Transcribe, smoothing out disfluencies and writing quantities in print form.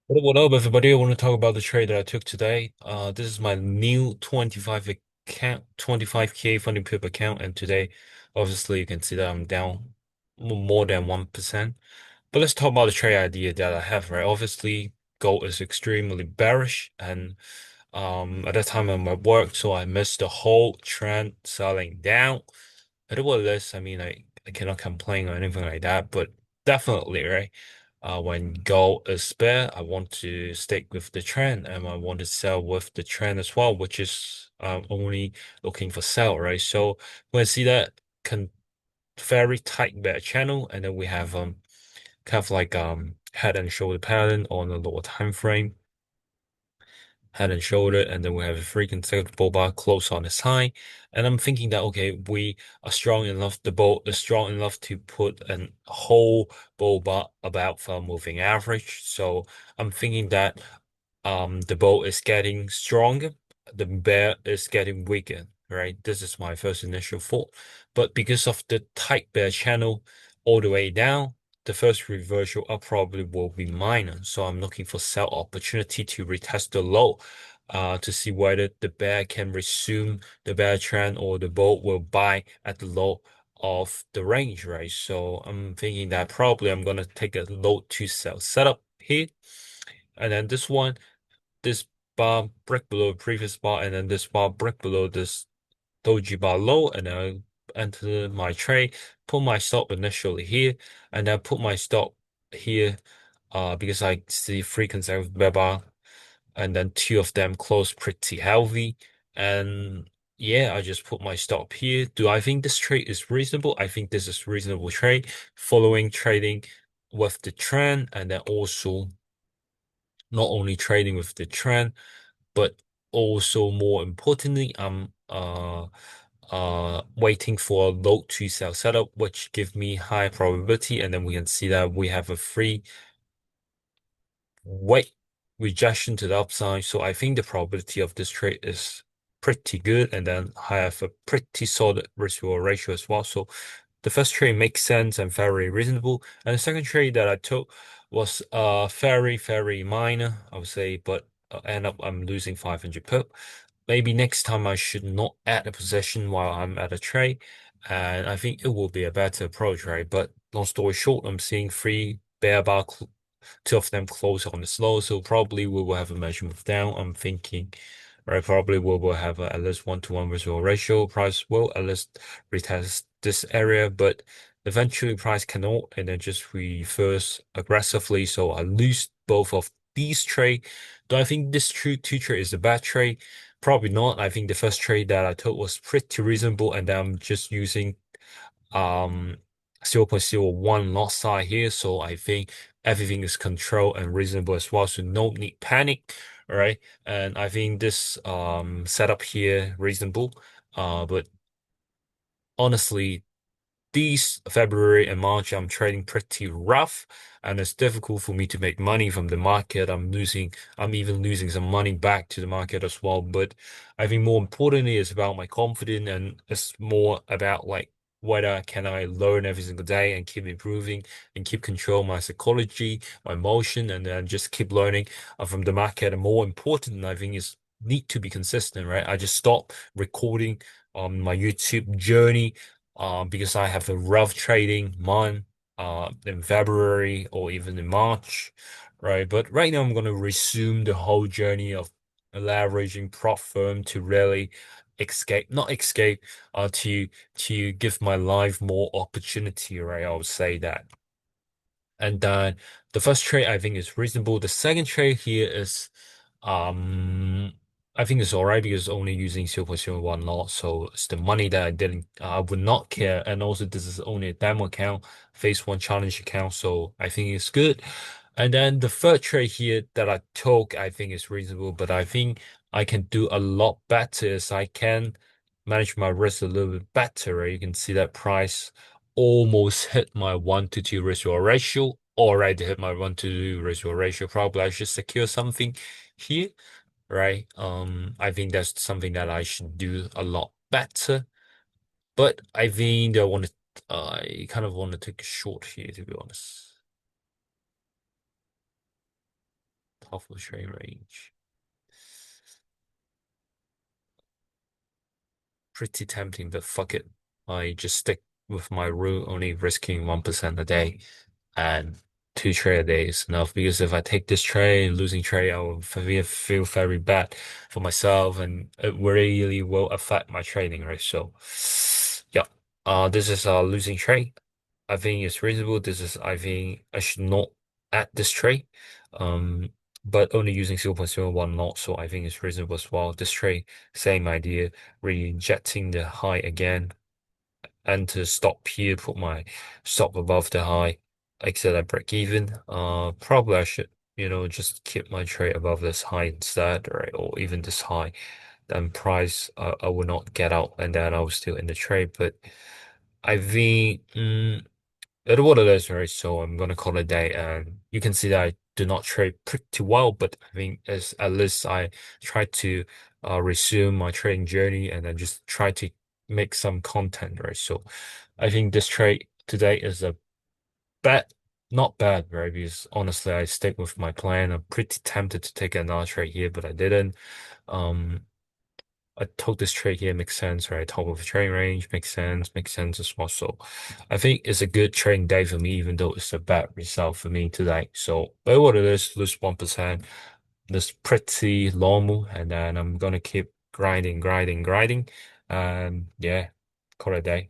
What up, everybody? I want to talk about the trade that I took today. This is my new 25K funding pip account, and today, obviously, you can see that I'm down more than 1%. But let's talk about the trade idea that I have, right? Obviously, gold is extremely bearish, and at that time I'm at work, so I missed the whole trend selling down. But what it is, I mean, I cannot complain or anything like that, but definitely, right? When gold is bear, I want to stick with the trend and I want to sell with the trend as well, which is only looking for sell, right? So when I see that con very tight bear channel, and then we have kind of like head and shoulder pattern on a lower time frame, head and shoulder, and then we have a three consecutive bull bar close on its high. And I'm thinking that okay, we are strong enough, the bull is strong enough to put a whole bull bar about for moving average. So I'm thinking that the bull is getting stronger, the bear is getting weaker, right? This is my first initial thought. But because of the tight bear channel all the way down, the first reversal up probably will be minor. So I'm looking for sell opportunity to retest the low, to see whether the bear can resume the bear trend or the bull will buy at the low of the range, right? So I'm thinking that probably I'm gonna take a low to sell setup here. And then this bar break below the previous bar, and then this bar break below this doji bar low, and then I enter my trade, put my stop initially here, and then put my stop here, because I see three consecutive bear bar, and then two of them close pretty healthy, and yeah, I just put my stop here. Do I think this trade is reasonable? I think this is reasonable trade, following trading with the trend, and then also not only trading with the trend, but also more importantly, I'm waiting for a load to sell setup, which give me high probability, and then we can see that we have a free weight rejection to the upside. So I think the probability of this trade is pretty good, and then I have a pretty solid risk reward ratio as well. So the first trade makes sense and very reasonable. And the second trade that I took was very minor, I would say, but end up I'm losing 500 pip. Maybe next time I should not add a position while I'm at a trade. And I think it will be a better approach, right? But long story short, I'm seeing three bear bar, two of them close on the slow, so probably we will have a measurement down. I'm thinking, right? Probably we will have at least 1-to-1 visual ratio. Price will at least retest this area, but eventually price cannot, and then just reverse aggressively. So I lose both of these trade. Do I think this two trade is a bad trade? Probably not. I think the first trade that I took was pretty reasonable, and I'm just using um 0.01 lot size here, so I think everything is controlled and reasonable as well, so no need panic. All right, and I think this setup here reasonable, but honestly, these February and March, I'm trading pretty rough, and it's difficult for me to make money from the market. I'm even losing some money back to the market as well. But I think more importantly, it's about my confidence, and it's more about like whether can I learn every single day and keep improving and keep control my psychology, my emotion, and then just keep learning from the market. And more important, I think, is need to be consistent, right? I just stopped recording on my YouTube journey, because I have a rough trading month in February or even in March, right? But right now I'm gonna resume the whole journey of leveraging prop firm to really escape, not escape, to give my life more opportunity, right? I would say that. And then the first trade I think is reasonable. The second trade here is um I think it's alright because it's only using 0.01 lot, so it's the money that I would not care. And also this is only a demo account, phase one challenge account, so I think it's good. And then the third trade here that I took, I think is reasonable, but I think I can do a lot better as I can manage my risk a little bit better, right? You can see that price almost hit my 1-to-2 ratio, already hit my 1-to-2 ratio. Probably I should secure something here, right? I think that's something that I should do a lot better. But I think I kind of want to take a short here, to be honest. top of the trading range. Pretty tempting, but fuck it. I just stick with my rule, only risking 1% a day, and two trade a day is enough. Because if I take this trade, losing trade, I will feel very bad for myself, and it really will affect my trading, right? So, yeah, this is a losing trade. I think it's reasonable. I think I should not add this trade. Um, but only using 0.01 knot, so I think it's reasonable as well. This trade, same idea, rejecting the high again, and to stop here, put my stop above the high, exit at break even. Probably I should, just keep my trade above this high instead, right? Or even this high. Then price, I will not get out, and then I was still in the trade. But I think, it is what it is, right? So I'm gonna call it a day, and you can see that I do not trade pretty well, but I think as at least I try to resume my trading journey and then just try to make some content, right? So I think this trade today is a bad, not bad, right? Because honestly, I stick with my plan. I'm pretty tempted to take another trade here, but I didn't. Um, I told this trade here makes sense, right? Top of the trading range makes sense as well. So I think it's a good trading day for me, even though it's a bad result for me today. So, but what it is, lose 1%. That's pretty normal. And then I'm gonna keep grinding. Yeah, call it a day.